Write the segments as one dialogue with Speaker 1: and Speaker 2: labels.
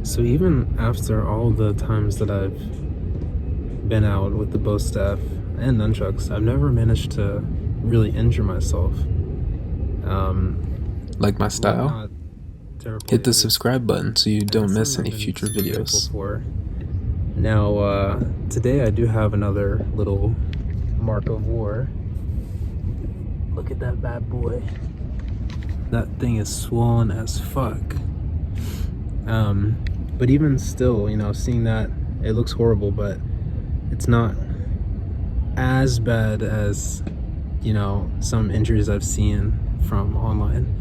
Speaker 1: So even after all the times that I've been out with the bow staff and nunchucks, I've never managed to really injure myself.
Speaker 2: Like my
Speaker 1: Well,
Speaker 2: style?
Speaker 1: not terribly
Speaker 2: Hit
Speaker 1: at
Speaker 2: the
Speaker 1: least.
Speaker 2: subscribe button so you
Speaker 1: And
Speaker 2: don't
Speaker 1: that's
Speaker 2: miss
Speaker 1: something I've
Speaker 2: any
Speaker 1: been
Speaker 2: future
Speaker 1: super grateful
Speaker 2: videos.
Speaker 1: for. Now, today I do have another little mark of war. Look at that bad boy. That thing is swollen as fuck. But even still, seeing that, it looks horrible, but it's not as bad as, some injuries I've seen from online.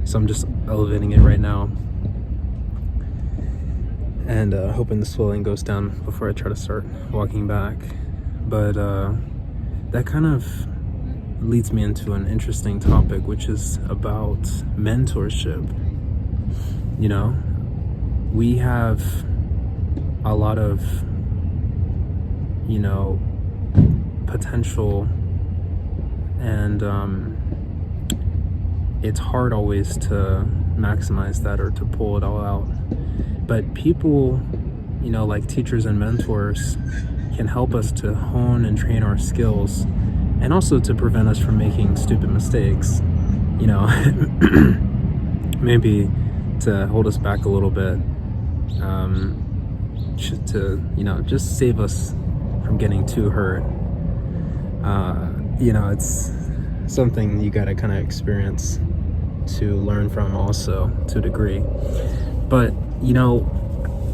Speaker 1: So I'm just elevating it right now and hoping the swelling goes down before I try to start walking back. But that kind of leads me into an interesting topic, which is about mentorship. We have a lot of, potential, and it's hard always to maximize that or to pull it all out. But people, like teachers and mentors, can help us to hone and train our skills, and also to prevent us from making stupid mistakes. Maybe to hold us back a little bit, to just save us from getting too hurt. It's something you gotta kind of experience to learn from also, to a degree. But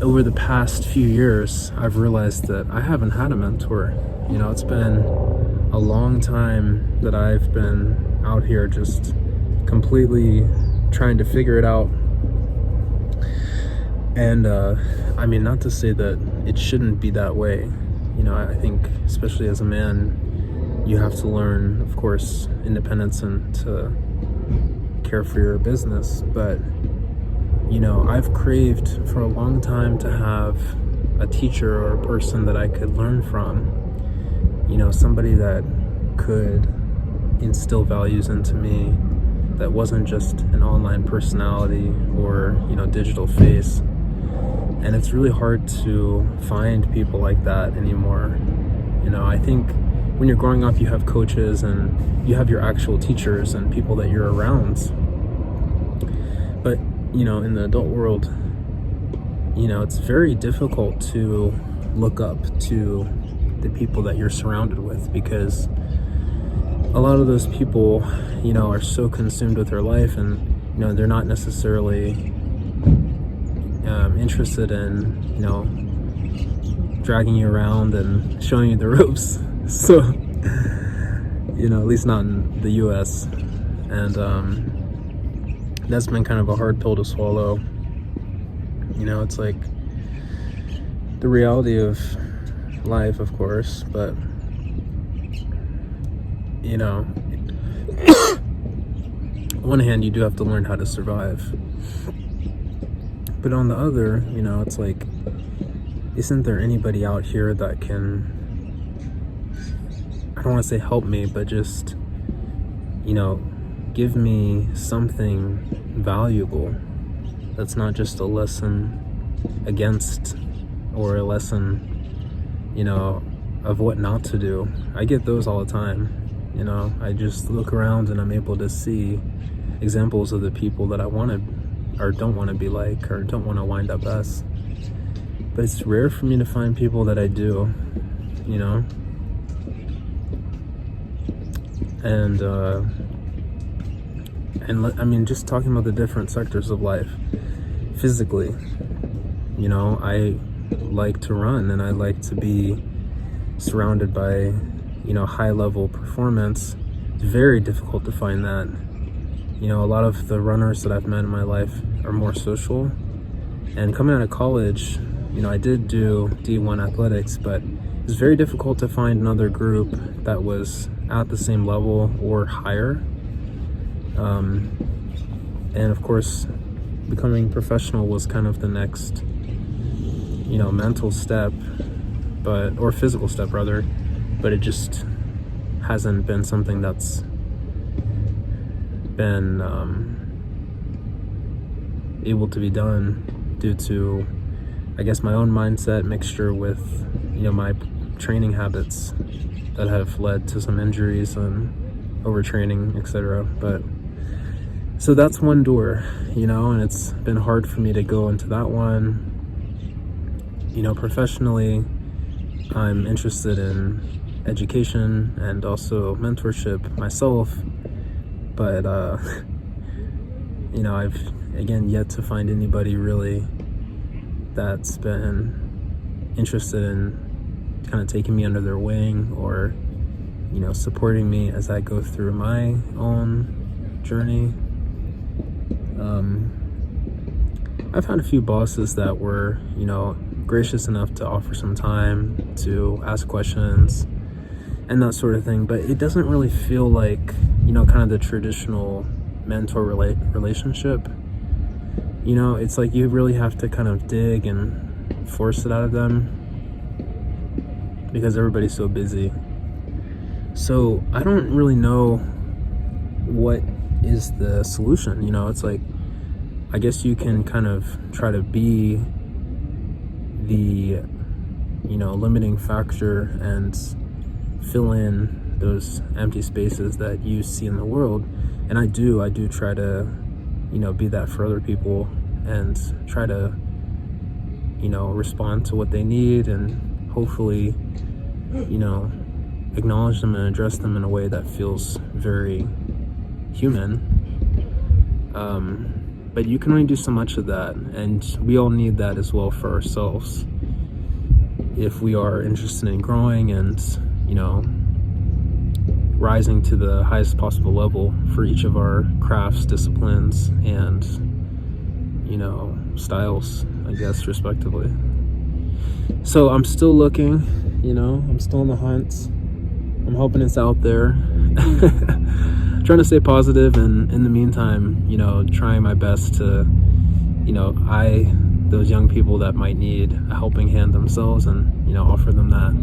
Speaker 1: over the past few years, I've realized that I haven't had a mentor. It's been a long time that I've been out here just completely trying to figure it out. And not to say that it shouldn't be that way. I think, especially as a man, you have to learn, of course, independence and to care for your business. But I've craved for a long time to have a teacher or a person that I could learn from. Somebody that could instill values into me, that wasn't just an online personality or digital face. And it's really hard to find people like that anymore. I think when you're growing up, you have coaches and you have your actual teachers and people that you're around. But in the adult world, it's very difficult to look up to the people that you're surrounded with, because a lot of those people, are so consumed with their life, and they're not necessarily interested in dragging you around and showing you the ropes. So at least not in the US. And that's been kind of a hard pill to swallow. It's like the reality of life, of course, but on one hand, you do have to learn how to survive, but on the other, it's like, isn't there anybody out here that can, I don't want to say help me, but just give me something valuable that's not just a lesson against, or a lesson of what not to do. I get those all the time. I just look around and I'm able to see examples of the people that I want to, or don't want to be like, or don't want to wind up as. But it's rare for me to find people that I do, and just talking about the different sectors of life. Physically, I like to run, and I like to be surrounded by high level performance. It's very difficult to find that. A lot of the runners that I've met in my life are more social. And coming out of college, I did do D1 athletics, but it was very difficult to find another group that was at the same level or higher. And of course, becoming professional was kind of the next, mental step, or physical step rather, but it just hasn't been something that's been able to be done due to I guess, my own mindset mixture with, my training habits that have led to some injuries and overtraining, etc. But so that's one door, and it's been hard for me to go into that one. Professionally, I'm interested in education and also mentorship myself, but I've again yet to find anybody really that's been interested in kind of taking me under their wing or supporting me as I go through my own journey. I've had a few bosses that were gracious enough to offer some time to ask questions and that sort of thing, but it doesn't really feel like kind of the traditional mentor relationship. It's like you really have to kind of dig and force it out of them because everybody's so busy. So I don't really know what is the solution. It's like, I guess you can kind of try to be the limiting factor and fill in those empty spaces that you see in the world. And I do try to be that for other people and try to respond to what they need and hopefully acknowledge them and address them in a way that feels very human. But you can only do so much of that, and we all need that as well for ourselves if we are interested in growing and rising to the highest possible level for each of our crafts, disciplines, and styles, I guess, respectively. So I'm still looking, I'm still on the hunt. I'm hoping it's out there. Trying to stay positive, and in the meantime, trying my best to, eye those young people that might need a helping hand themselves and, offer them that.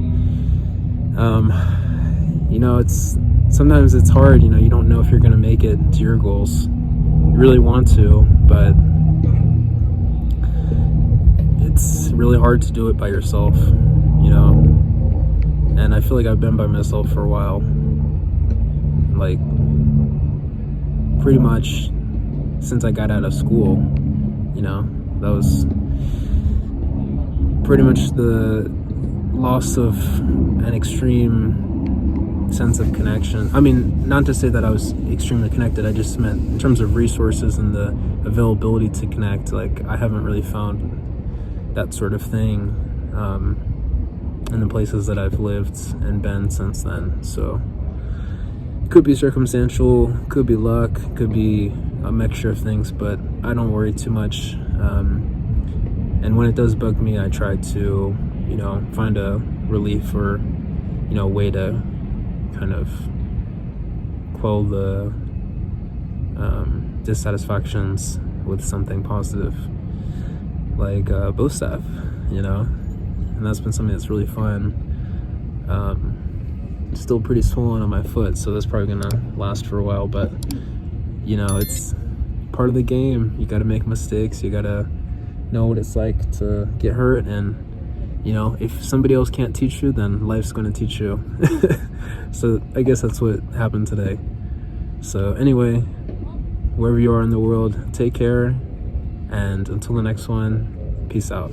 Speaker 1: Sometimes it's hard, you don't know if you're going to make it to your goals. You really want to, but it's really hard to do it by yourself, and I feel like I've been by myself for a while, like pretty much since I got out of school. That was pretty much the loss of an extreme sense of connection. I mean, not to say that I was extremely connected, I just meant in terms of resources and the availability to connect, like I haven't really found that sort of thing in the places that I've lived and been since then. So could be circumstantial, could be luck, could be a mixture of things, but I don't worry too much. And when it does bug me, I try to find a relief or way to kind of quell the dissatisfactions with something positive, like bow staff, and that's been something that's really fun. Still pretty swollen on my foot, so that's probably gonna last for a while, but it's part of the game. You got to make mistakes, you got to know what it's like to get hurt, and if somebody else can't teach you, then life's going to teach you. So I guess that's what happened today. So anyway, wherever you are in the world, take care, and until the next one, peace out.